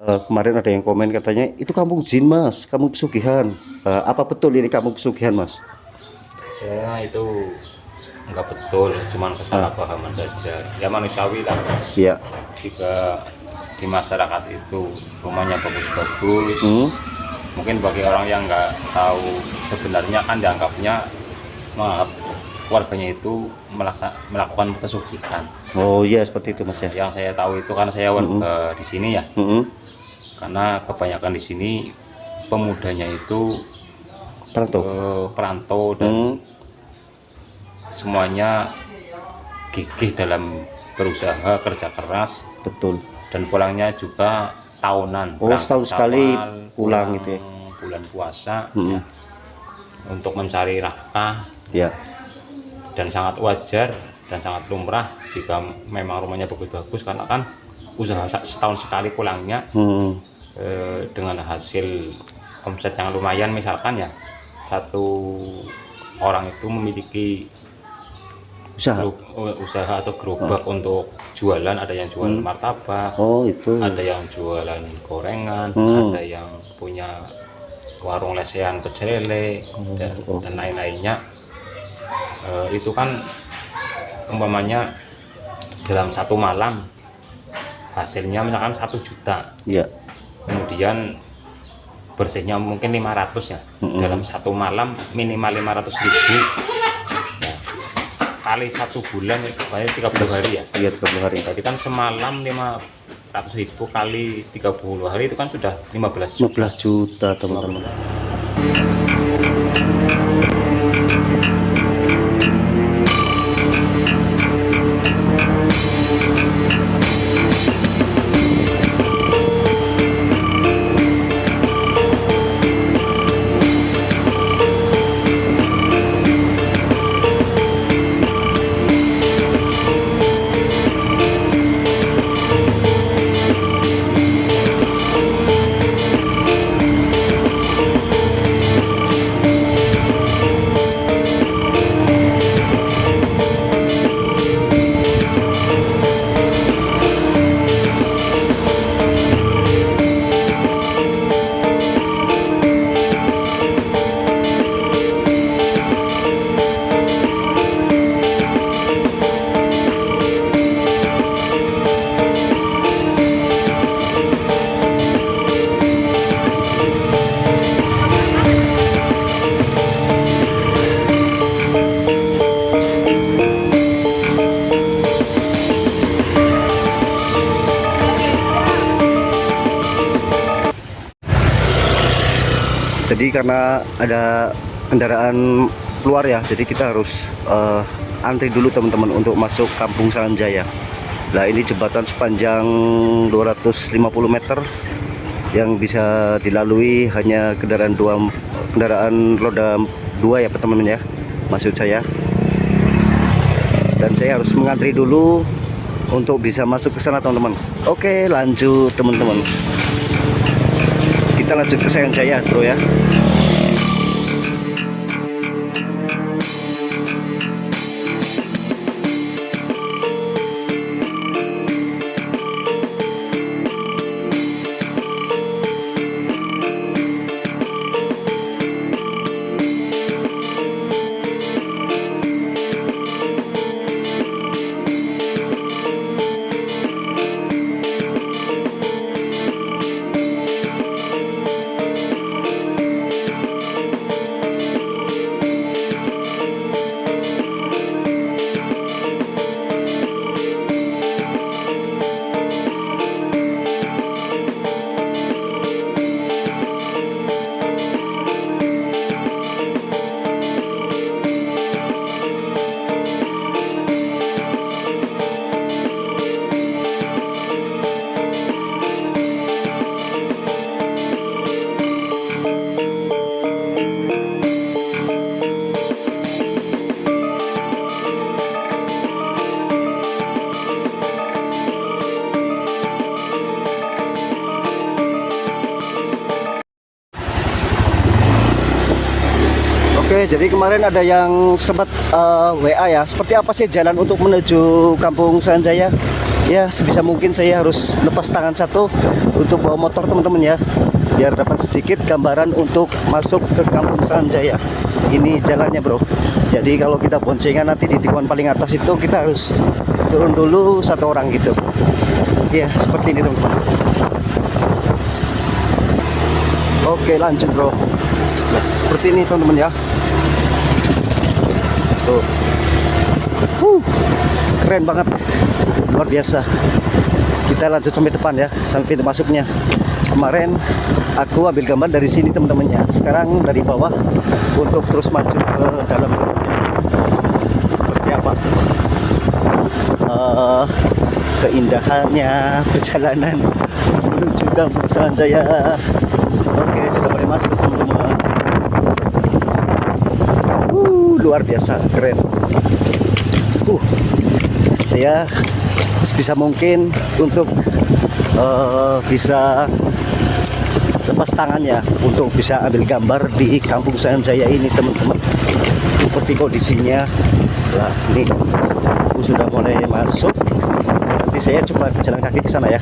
Kemarin ada yang komen katanya itu kampung jin mas, kampung pesugihan. Apa betul ini kampung pesugihan mas? Ya itu nggak betul, cuman kesalahpahaman saja. Ya manusiawi lah. Iya. Jika di masyarakat itu rumahnya bagus-bagus, mungkin bagi orang yang nggak tahu sebenarnya kan dianggapnya maaf keluarganya itu melakukan pesugihan. Oh iya seperti itu mas ya. Yang saya tahu itu karena saya warga di sini ya, karena kebanyakan di sini pemudanya itu Perantau. perantau dan semuanya gigih dalam berusaha kerja keras. Betul. Dan pulangnya juga tahunan. Oh setahun sekali pulang gitu ya. Bulan puasa ya, untuk mencari nafkah. Ya. Dan sangat wajar dan sangat lumrah jika memang rumahnya bagus-bagus, karena kan usaha setahun sekali pulangnya dengan hasil omset yang lumayan. Misalkan ya satu orang itu memiliki usaha atau gerobak untuk jualan, ada yang jual martabak, ada yang jualan gorengan, ada yang punya warung lesehan pecel lele, dan lain-lainnya. Itu kan umpamanya dalam satu malam hasilnya misalkan 1 juta ya. Kemudian bersihnya mungkin 500 ya. Dalam satu malam minimal 500.000 ya. Kali 1 bulan itu banyak 30 hari ya. Iya 30 hari. Berarti kan semalam 500.000 kali 30 hari itu kan sudah 15 juta teman-teman. Jadi karena ada kendaraan keluar ya, jadi kita harus antri dulu teman-teman untuk masuk Kampung Saranjaya. Nah ini jembatan sepanjang 250 meter yang bisa dilalui hanya kendaraan roda 2 ya teman-teman ya, maksud saya. Dan saya harus mengantri dulu untuk bisa masuk ke sana teman-teman. Oke lanjut teman-teman, kita lanjut ke Saranjaya bro ya. Oke, jadi kemarin ada yang sempat WA ya. Seperti apa sih jalan untuk menuju Kampung Saranjaya? Ya sebisa mungkin saya harus lepas tangan satu untuk bawa motor teman-teman ya, biar dapat sedikit gambaran untuk masuk ke Kampung Sanjaya. Ini jalannya bro, jadi kalau kita boncengan nanti di tikungan paling atas itu kita harus turun dulu satu orang gitu ya, seperti ini teman-teman. Oke lanjut bro. Nah, seperti ini teman-teman ya. Tuh. Keren banget, luar biasa. Kita lanjut sampai depan ya, sampai pintu masuknya. Kemarin aku ambil gambar dari sini teman-temannya, sekarang dari bawah untuk terus maju ke dalam. Seperti apa keindahannya perjalanan menuju Kampung Sanjaya. Oke, sudah mulai masuk teman-teman. Luar biasa, keren. Saya sebisa mungkin untuk bisa lepas tangannya untuk bisa ambil gambar di Kampung Sanjaya ini teman-teman. Seperti kondisinya. Nah, ini aku sudah mulai masuk. Nanti saya coba jalan kaki ke sana ya.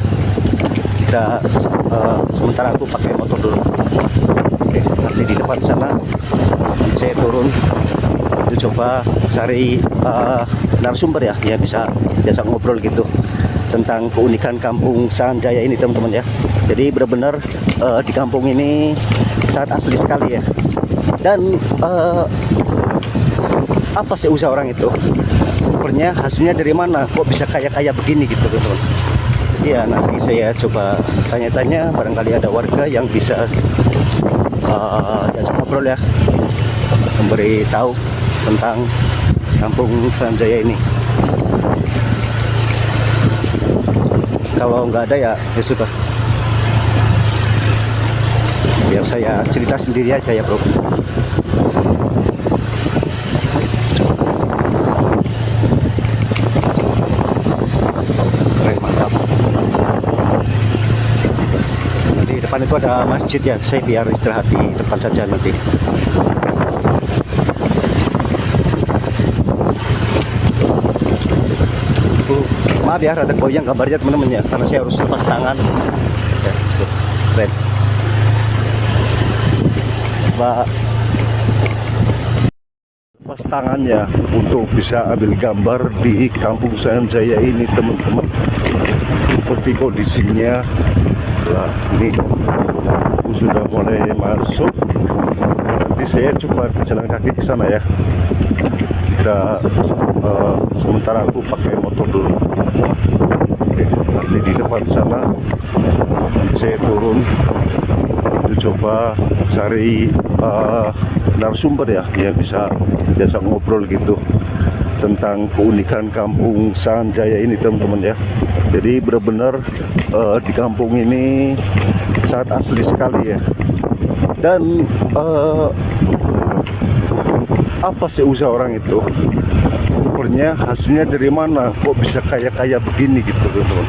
Kita sementara aku pakai motor dulu. Oke, nanti di depan sana saya turun. Coba cari narasumber ya, ya bisa diajak ngobrol gitu tentang keunikan Kampung Sanjaya ini teman-teman ya. Jadi benar-benar di kampung ini sangat asli sekali ya. Dan apa sih usaha orang itu? Sebenarnya hasilnya dari mana? Kok bisa kaya-kaya begini gitu teman-teman? Ya nanti saya coba tanya-tanya, barangkali ada warga yang bisa diajak ngobrol ya, memberi tahu tentang Kampung Sanjaya ini. Kalau nggak ada ya sudah, biar saya cerita sendiri aja ya bro. Keren, mantap. Di depan itu ada masjid ya, saya biar istirahat di depan saja nanti. Maaf ya, rada goyang gambarnya teman-teman ya, karena saya harus lepas tangan ya, tuh, keren. Coba lepas tangannya untuk bisa ambil gambar di Kampung Sanjaya ini teman-teman. Seperti kondisinya. Nah, ini aku sudah mulai masuk. Nanti saya coba jalan kaki ke sana ya. Kita sementara aku pakai motor dulu. Oke, nanti di depan sana saya turun untuk coba cari narasumber ya, yang bisa diajak ngobrol gitu tentang keunikan Kampung Sanjaya ini teman-teman ya. Jadi benar-benar di kampung ini sangat asli sekali ya. Dan apa sih usaha orang itu? Sebenarnya hasilnya dari mana? Kok bisa kaya-kaya begini gitu teman-teman?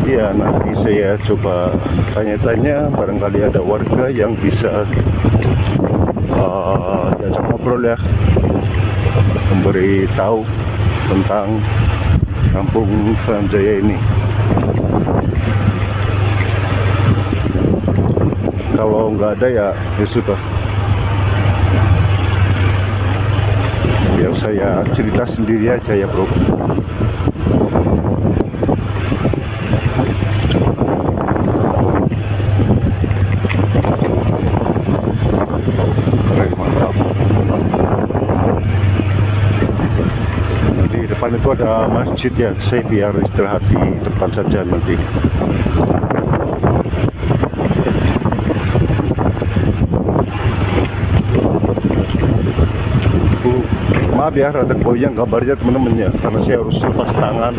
Ya nanti saya coba tanya-tanya, barangkali ada warga yang bisa diajak ngobrol ya, memberi tahu tentang Kampung Sanjaya ini. Kalau nggak ada ya sudah, biar saya cerita sendiri aja ya bro. Keren, mantap. Di depan itu ada masjid ya, saya biar istirahat di depan saja nanti. Maaf ya, rada goyang gambarnya teman-teman ya, karena saya harus lepas tangan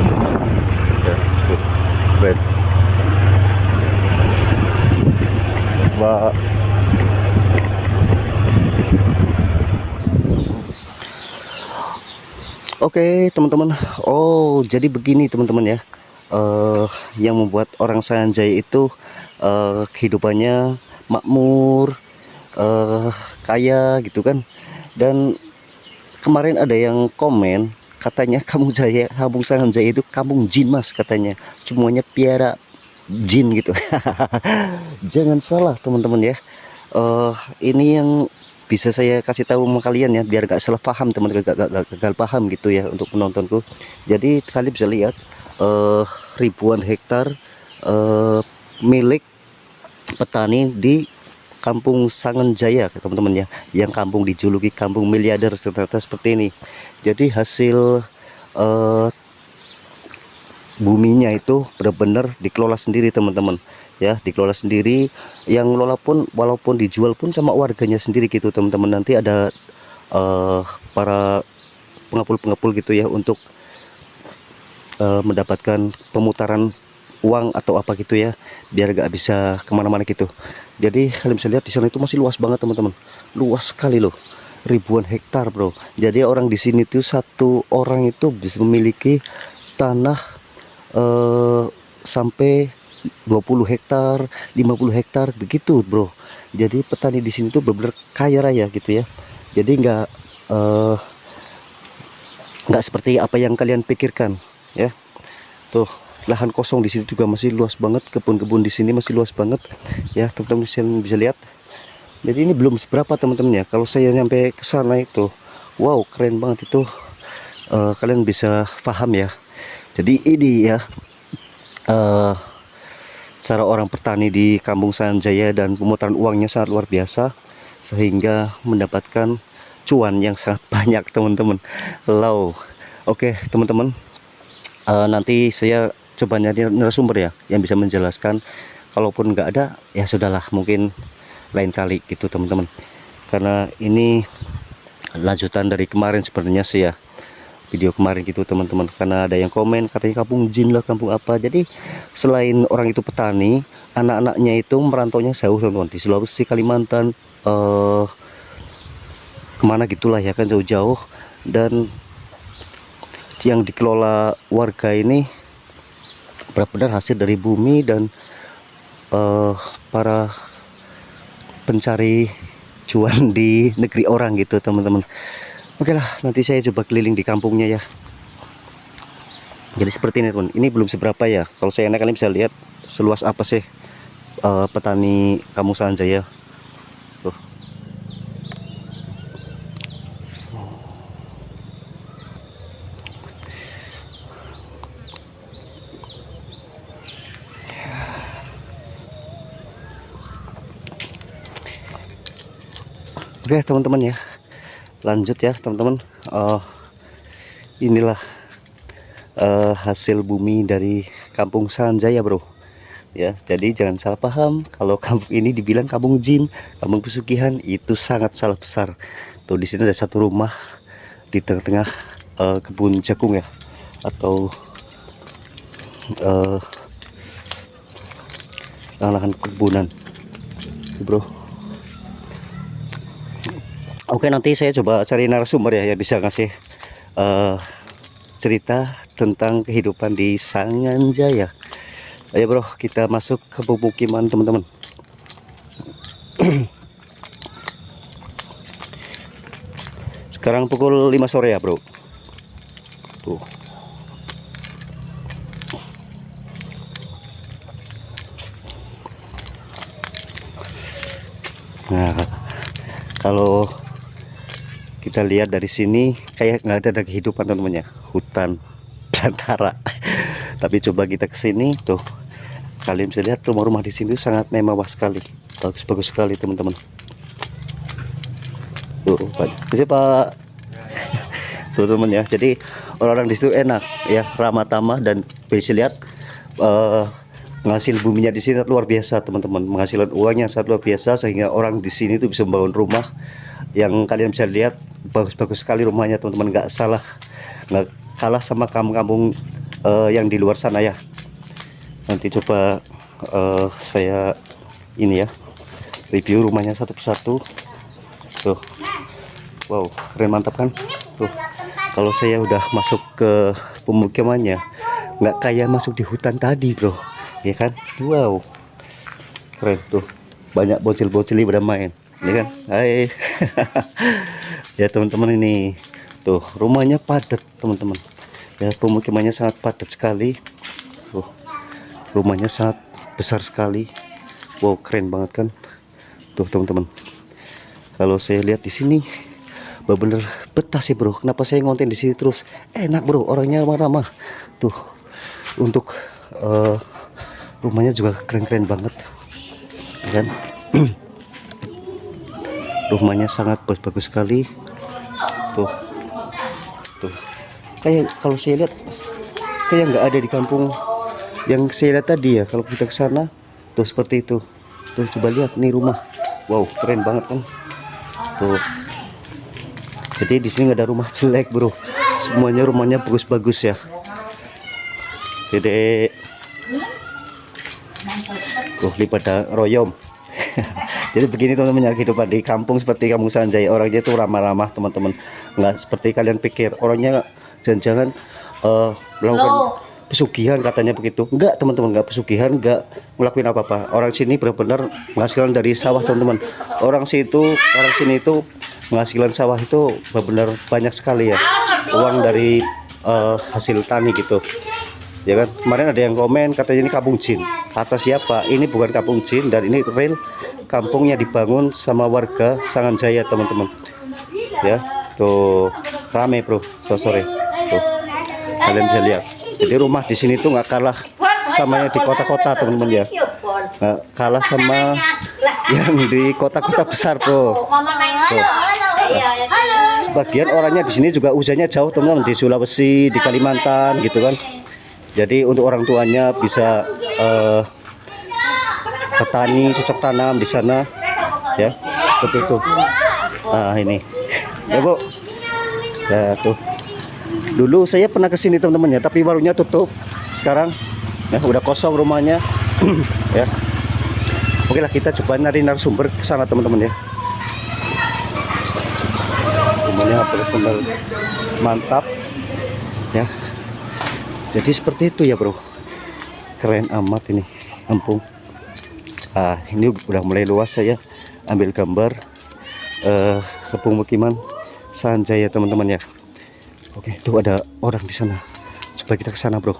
ya, tuh, keren. Coba oke teman-teman. Oh jadi begini teman-teman ya, yang membuat orang Sanjaya itu kehidupannya makmur, kaya gitu kan. Dan kemarin ada yang komen katanya Kampung Sananjaya itu kampung jin mas katanya, semuanya piara jin gitu. Jangan salah teman-teman ya. Ini yang bisa saya kasih tahu sama kalian ya, biar gak salah paham teman-teman, gak gagal paham gitu ya untuk penontonku. Jadi kalian bisa lihat ribuan hektar milik petani di Kampung Sananjaya teman-teman ya, yang kampung dijuluki kampung miliarder ternyata seperti ini. Jadi hasil buminya itu benar-benar dikelola sendiri teman-teman ya, dikelola sendiri. Yang ngelola pun walaupun dijual pun sama warganya sendiri gitu teman-teman. Nanti ada para pengepul gitu ya untuk mendapatkan pemutaran uang atau apa gitu ya, biar gak bisa kemana-mana gitu. Jadi kalian bisa lihat di sana itu masih luas banget teman-teman, luas sekali loh, ribuan hektar bro. Jadi orang di sini tuh satu orang itu bisa memiliki tanah sampai 20 hektar 50 hektar begitu bro. Jadi petani di sini tuh benar-benar kaya raya gitu ya. Jadi nggak seperti apa yang kalian pikirkan ya. Tuh lahan kosong di sini juga masih luas banget, kebun-kebun di sini masih luas banget ya teman-teman bisa lihat. Jadi ini belum seberapa teman-teman ya, kalau saya nyampe ke sana itu wow keren banget itu. Kalian bisa paham ya. Jadi ini ya cara orang bertani di Kampung Sananjaya dan pemutaran uangnya sangat luar biasa, sehingga mendapatkan cuan yang sangat banyak teman-teman. Oke teman-teman, nanti saya coba nyari narasumber ya yang bisa menjelaskan. Kalaupun nggak ada ya sudahlah, mungkin lain kali gitu teman-teman, karena ini lanjutan dari kemarin sebenarnya sih ya, video kemarin gitu teman-teman. Karena ada yang komen katanya kampung jin lah, kampung apa. Jadi selain orang itu petani, anak-anaknya itu merantaunya jauh teman-teman, di Sulawesi, Kalimantan, kemana gitulah ya kan, jauh-jauh. Dan yang dikelola warga ini benar-benar hasil dari bumi dan para pencari cuan di negeri orang gitu teman-teman. Oke lah, nanti saya coba keliling di kampungnya ya. Jadi seperti ini teman, ini belum seberapa ya. Kalau saya naik kalian bisa lihat seluas apa sih petani Kampung Sananjaya. Tuh. Oke teman-teman ya, lanjut ya teman-teman. Inilah hasil bumi dari Kampung Sananjaya bro ya. Jadi jangan salah paham kalau kampung ini dibilang kampung jin, kampung pesugihan, itu sangat salah besar. Tuh di sini ada satu rumah di tengah-tengah kebun jagung ya, atau lahan kebunan bro. Oke, nanti saya coba cari narasumber ya yang bisa ngasih cerita tentang kehidupan di Sananjaya. Ayo bro, kita masuk ke pemukiman teman-teman. Sekarang pukul 5 sore ya bro. Tuh. Nah, kalau kita lihat dari sini kayak nggak ada kehidupan teman-teman ya, hutan belantara. Tapi coba kita ke sini tuh, kalian bisa lihat rumah-rumah di sini sangat mewah sekali, bagus-bagus sekali teman-teman. Tuh Pak, tuh teman ya. Jadi orang-orang di situ enak ya, ramah tamah, dan bisa lihat menghasil buminya di sini luar biasa teman-teman, menghasilkan uangnya sangat luar biasa, sehingga orang di sini tuh bisa membangun rumah yang kalian bisa lihat bagus-bagus sekali rumahnya teman-teman. Nggak kalah sama kampung-kampung yang di luar sana ya. Nanti coba saya ini ya, review rumahnya satu persatu. Tuh, wow keren, mantap kan. Tuh, kalau saya udah masuk ke pemukimannya, nggak kayak masuk di hutan tadi bro, ya kan. Wow keren tuh, banyak bocil-bocil pada main ya kan. Hai. Ya teman-teman, ini Tuh, rumahnya padat teman-teman. Ya, pemukimannya sangat padat sekali. Tuh, rumahnya sangat besar sekali. Wow, keren banget kan? Tuh teman-teman. Kalau saya lihat di sini, bener-bener betah sih bro. Kenapa saya ngonten di sini terus? Enak bro, orangnya ramah-ramah. Tuh, untuk rumahnya juga keren-keren banget, kan? Rumahnya sangat bagus sekali. Tuh, tuh. Kayak kalau saya lihat, kayak nggak ada di kampung yang saya lihat tadi ya. Kalau kita ke sana, tuh seperti itu. Tuh coba lihat nih rumah. Wow, keren banget kan? Tuh. Jadi di sini nggak ada rumah jelek bro. Semuanya rumahnya bagus-bagus ya. Jadi tuh pada royom. Jadi begini teman-teman, kehidupan di kampung seperti Kampung Sanjaya, orangnya itu ramah-ramah teman-teman. Nggak seperti kalian pikir, orangnya jangan-jangan melakukan pesugihan katanya begitu. Enggak teman-teman, enggak pesugihan, enggak ngelakuin apa-apa. Orang sini benar-benar penghasilan dari sawah teman-teman. Orang sini itu penghasilan sawah itu benar-benar banyak sekali ya. Uang dari hasil tani gitu. Ya kan, kemarin ada yang komen katanya ini kampung jin. Kata siapa? Ini bukan kampung jin, dan ini real kampungnya dibangun sama warga Sanganjaya teman-teman. Ya, tuh rame bro, sore. Tuh, kalian bisa lihat. Jadi rumah di sini tuh nggak kalah sama yang di kota-kota teman-teman ya. Nggak kalah sama yang di kota-kota besar bro. Tuh. Sebagian orangnya di sini juga usianya jauh teman-teman, di Sulawesi, di Kalimantan gitu kan. Jadi untuk orang tuanya bisa petani, cocok tanam di sana ya, seperti itu. Nah ini ya bu, ya tuh. Dulu saya pernah kesini teman-teman ya, tapi warungnya tutup. Sekarang ya udah kosong rumahnya. Ya, oke lah, kita coba nyari narasumber ke sana teman-teman ya. Rumahnya benar-benar mantap ya. Jadi seperti itu ya bro, keren amat ini kampung. Ini udah mulai luas, saya ambil gambar pemukiman Sanjaya teman-teman ya. Oke, tuh ada orang di sana. Coba kita ke sana bro.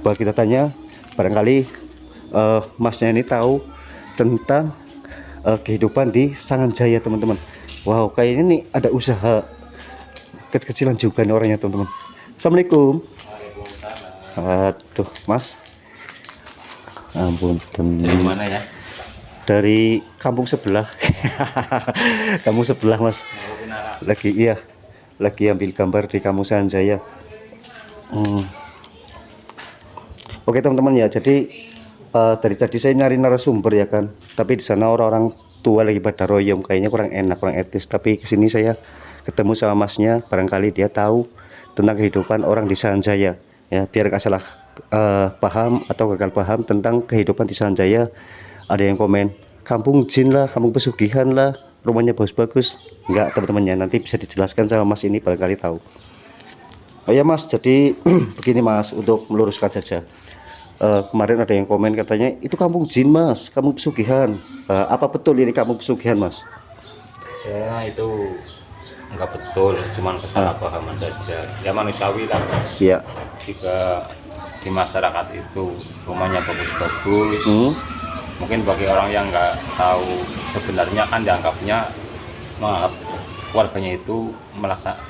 Coba kita tanya, barangkali masnya ini tahu tentang kehidupan di Sanganjaya teman-teman. Wow, kayaknya nih ada usaha kecil-kecilan juga nih orangnya teman-teman. Assalamualaikum. Aduh mas, ampun. Dari mana ya? Dari kampung sebelah. Kampung sebelah mas. Lagi iya, lagi ambil gambar di Kampung Sanjaya. Oke teman-teman ya, jadi dari tadi saya nyari narasumber ya kan, tapi di sana orang-orang tua lagi pada royong, kayaknya kurang enak, kurang etis. Tapi kesini saya ketemu sama masnya, barangkali dia tahu tentang kehidupan orang di Sanjaya ya, biar gak salah paham atau gagal paham tentang kehidupan di Sanjaya. Ada yang komen kampung jin lah, kampung pesugihan lah, rumahnya bagus-bagus. Enggak teman-teman ya, nanti bisa dijelaskan sama mas ini, barangkali tahu. Oh ya mas, jadi begini mas, untuk meluruskan saja, kemarin ada yang komen katanya itu kampung jin mas, kampung pesugihan. Apa betul ini kampung pesugihan mas? Ya itu nggak betul, cuman kesalahpahaman saja ya, manusiawi lah. Iya. Jika di masyarakat itu rumahnya bagus-bagus, mungkin bagi orang yang nggak tahu sebenarnya kan dianggapnya warganya itu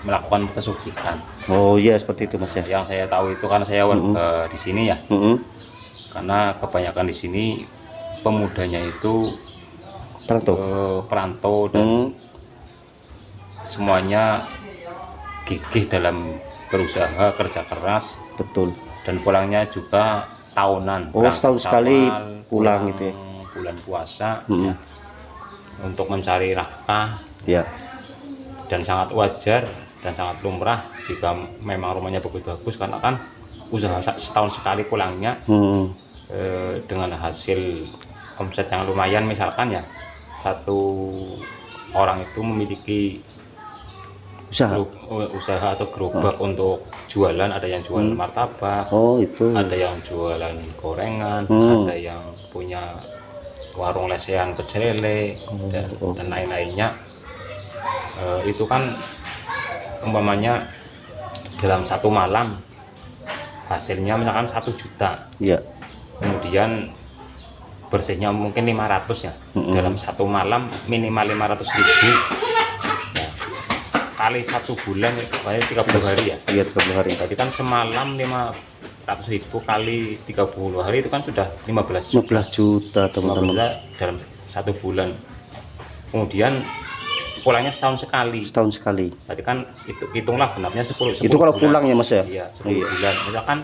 melakukan pesugihan. Oh iya, seperti itu mas ya. Yang saya tahu itu kan saya warga di sini ya, karena kebanyakan di sini pemudanya itu perantau dan semuanya gigih dalam berusaha, kerja keras. Betul. Dan pulangnya juga tahunan. Oh, setahun sekali pulang gitu ya. Bulan puasa ya, untuk mencari nafkah ya. Dan sangat wajar dan sangat lumrah jika memang rumahnya bagus-bagus, karena kan usaha setahun sekali pulangnya dengan hasil omset yang lumayan. Misalkan ya, satu orang itu memiliki usaha atau gerobak untuk jualan. Ada yang jual martabak, ada yang jualan gorengan, ada yang punya warung lesehan pecel lele, dan lain-lainnya. Itu kan umpamanya dalam satu malam hasilnya misalkan 1 juta, ya. kemudian bersihnya mungkin 500 ya, dalam satu malam minimal 500.000 ya, kali 1 bulan berarti 30 hari ya. Iya, 30 hari. Berarti kan semalam 500.000 kali 30 hari itu kan sudah 15 juta. 15 juta teman-teman. Dalam 1 bulan. Kemudian pulangnya setahun sekali. Setahun sekali. Berarti kan hitunglah genapnya 10 Itu kalau bulan. pulang ya Mas ya? Iya, 10 bulan. Misalkan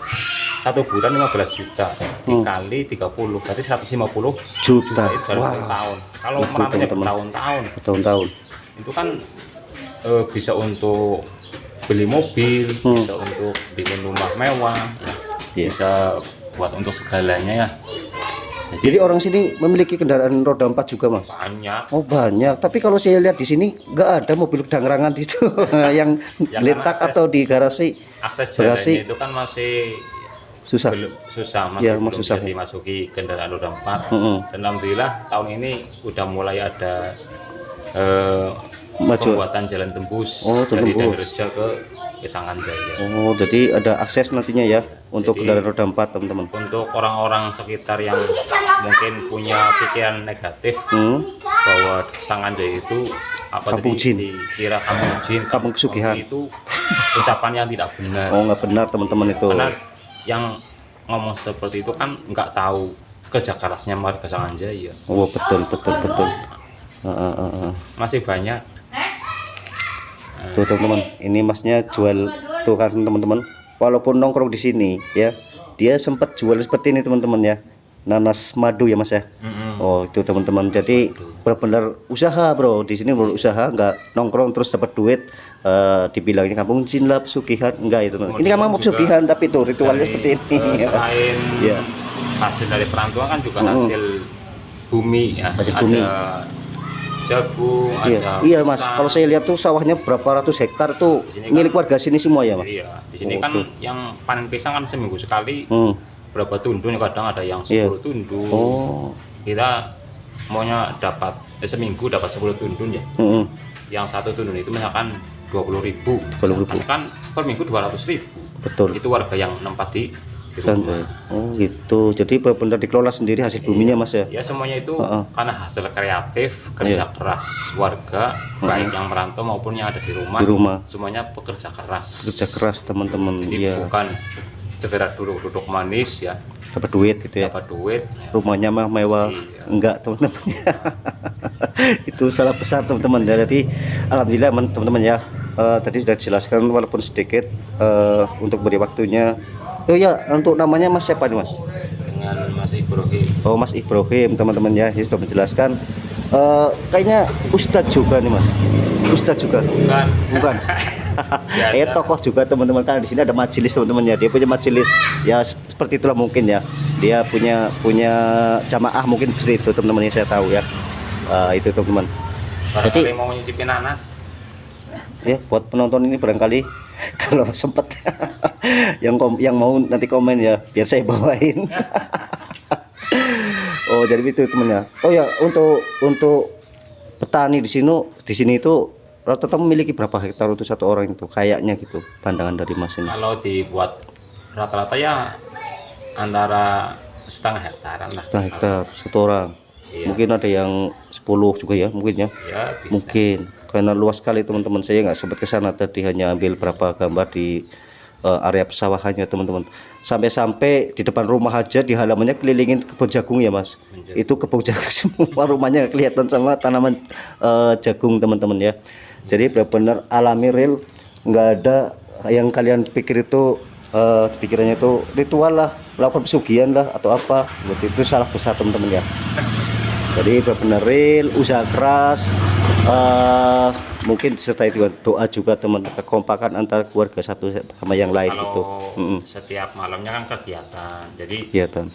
1 bulan 15 juta dikali 30 berarti 150 juta itu dalam 1 tahun. Kalau merantaunya bertahun-tahun itu kan bisa untuk beli mobil, bisa untuk bikin rumah mewah, bisa buat untuk segalanya ya. Jadi orang sini memiliki kendaraan roda 4 juga Mas? Banyak. Oh banyak, tapi kalau saya lihat di sini nggak ada mobil dangrangan di situ yang letak atau di garasi. Akses jalannya itu kan masih susah, masih ya, belum susah bisa dimasuki kendaraan roda 4. Dan alhamdulillah tahun ini udah mulai ada pembuatan jalan tembus dari Danreja ke Pesangan Jaya. Oh, jadi ada akses nantinya ya untuk kendaraan roda 4 teman-teman. Untuk orang-orang sekitar yang mungkin punya pikiran negatif bahwa Pesangan Jaya itu apa kampung jin, dikira kampung jin, kampung kesugihan, itu ucapan yang tidak benar. Oh, nggak benar teman-teman itu. Karena yang ngomong seperti itu kan nggak tahu kerja kerasnya warga Sanganjaya. Oh, betul. Masih banyak. Tuh teman-teman, ini Masnya jual tuh kan teman-teman. Walaupun nongkrong di sini ya, dia sempat jual seperti ini teman-teman ya. Nanas madu ya Mas ya. Oh, itu teman-teman. Jadi benar-benar usaha bro. Di sini berusaha, nggak nongkrong terus dapat duit. Dibilangnya kampung jin lah, pesugihan, enggak itu. Ini kan memang pesugihan tapi tuh ritualnya seperti ini. Selain ya, hasil dari perantauan kan juga hasil bumi ya. Hasil bumi. Jagung, iya Mas, kalau saya lihat tuh sawahnya berapa ratus hektar tuh milik warga sini semua ya Mas. Iya, di sini kan yang panen pisang kan seminggu sekali. Berapa tundun, kadang ada yang 10 tundun. Kita maunya dapat seminggu dapat 10 tundun ya. Yang 1 tundun itu misalkan 20.000. Kan per minggu 200.000. Betul. Itu warga yang nempat di rumah. Oh gitu. Jadi benar-benar dikelola sendiri hasil buminya Mas ya. Ya semuanya itu karena hasil kreatif, kerja keras warga, baik yang merantau maupun yang ada di rumah. Semuanya pekerja keras. Kerja keras teman-teman. Jadi bukan sekedar duduk-duduk manis ya. Dapat duit gitu ya. Dapat duit. Rumahnya mah mewah. Enggak teman-teman. Itu salah besar teman-teman. Jadi alhamdulillah teman-teman ya. Tadi sudah dijelaskan walaupun sedikit untuk beri waktunya. Oh ya, untuk namanya Mas siapa nih Mas? Dengan Mas Ibrahim. Oh, Mas Ibrahim teman-teman ya, dia sudah menjelaskan. Kayaknya Ustadz juga nih Mas. Ustadz juga. Bukan. Tokoh juga teman-teman, karena di sini ada majelis teman-teman ya. Dia punya majelis. Ya seperti itulah mungkin ya. Dia punya jamaah mungkin seperti itu teman-teman yang saya tahu ya. Itu teman-teman. Jadi mau nyicipin nanas. Ya, buat penonton ini barangkali kalau sempat yang mau nanti komen ya biar saya bawain. Oh jadi itu temennya. Oh ya, untuk petani di sini itu rata-rata memiliki berapa hektar untuk satu orang itu kayaknya gitu, pandangan dari Mas ini? Kalau dibuat rata-rata ya antara setengah hektaran lah. Setengah hektar satu orang. Iya. Mungkin ada yang 10 juga ya mungkin ya. Ya bisa. Mungkin karena luas sekali teman-teman, saya nggak sempat ke sana tadi, hanya ambil berapa gambar di area pesawahannya teman-teman. Sampai di depan rumah aja di halamannya kelilingin kebun jagung ya Mas. Itu kebun jagung semua, rumahnya kelihatan sama tanaman jagung teman-teman ya. Jadi benar-benar alami real, nggak ada yang kalian pikir itu pikirannya itu ritual lah, melakukan pesugihan lah atau apa. Berarti itu salah besar teman-teman ya. Jadi benar-benar real, usaha keras, mungkin disertai dengan doa juga teman, kekompakan antara keluarga satu sama yang lain. Kalau itu setiap malamnya kan kegiatan, jadi kegiatan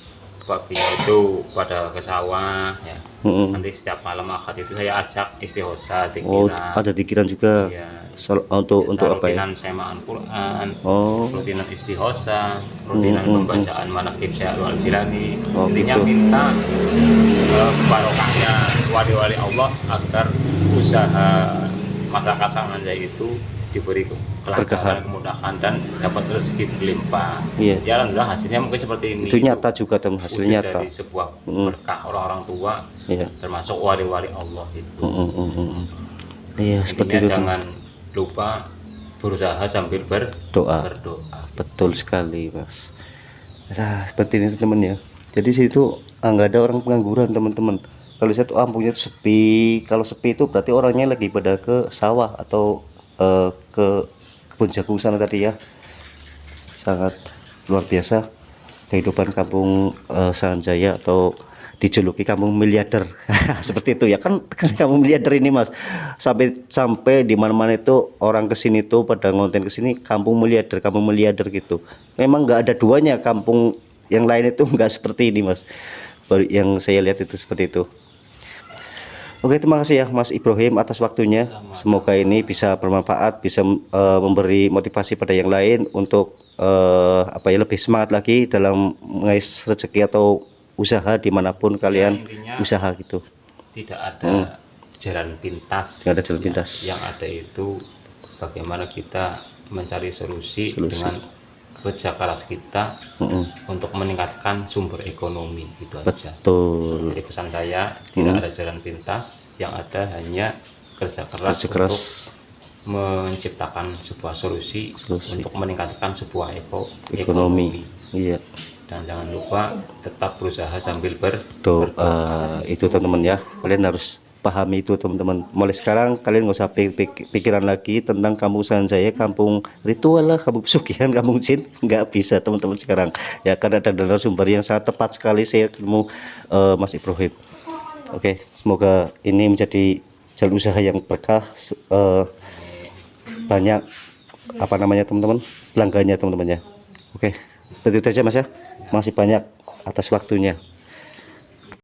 paginya itu pada ke sawah ya. Nanti setiap malam akad itu saya ajak istighosa, dikiran. Ada dikiran juga ya. Untuk apa ya? Rutinan semaan Quran, rutinan istighosa, rutinan pembacaan manaqib Syekh Al-Silani. Intinya gitu. Minta barokahnya wali-wali Allah agar usaha masyarakat Sanganjaya itu diberi kelancaran, kemudahan, dan dapat rezeki berlimpah. Iya. Ya alhamdulillah hasilnya mungkin seperti ini. Itu nyata juga teman, hasilnya nyata. Dari sebuah berkah orang-orang tua, Iya. termasuk wali-wali Allah itu. Iya, seperti itu. Jangan lupa berusaha sambil berdoa. Betul sekali, Mas. Nah, seperti ini teman ya. Jadi situ nggak ada orang pengangguran teman-teman. Kalau satu kampungnya itu sepi, kalau sepi itu berarti orangnya lagi pada ke sawah atau ke kebun jagung sana tadi ya. Sangat luar biasa kehidupan kampung Saranjaya, atau dijuluki kampung miliarder. Seperti itu ya kan kampung miliarder ini Mas. Sampai di mana-mana itu orang kesini tuh pada ngonten kesini kampung miliarder gitu. Memang nggak ada duanya, kampung yang lain itu nggak seperti ini Mas. Yang saya lihat itu seperti itu. Oke, terima kasih ya Mas Ibrahim atas waktunya. Semoga ini bisa bermanfaat, bisa memberi motivasi pada yang lain untuk lebih semangat lagi dalam mengais rezeki atau usaha dimanapun kalian usaha gitu. Tidak ada jalan pintas. Tidak ada jalan pintas. Yang ada itu bagaimana kita mencari solusi. Dengan kerja keras kita untuk meningkatkan sumber ekonomi, itu aja. Betul. Jadi pesan saya, tidak ada jalan pintas, yang ada hanya kerja keras untuk menciptakan sebuah solusi untuk meningkatkan sebuah ekonomi. Iya. Dan jangan lupa tetap berusaha sambil berdoa. Itu teman-teman ya, kalian harus pahami itu teman-teman. Mulai sekarang kalian nggak usah pikiran lagi tentang kampung Saranjaya, kampung ritual lah, kampung pesugihan, kampung jin. Nggak bisa teman-teman sekarang ya, karena ada narasumber yang sangat tepat sekali saya ketemu Mas Ibrahim. Oke, semoga ini menjadi jalan usaha yang berkah, banyak teman-teman pelanggannya teman-teman ya. Oke, begitu saja Mas ya. Masih banyak atas waktunya.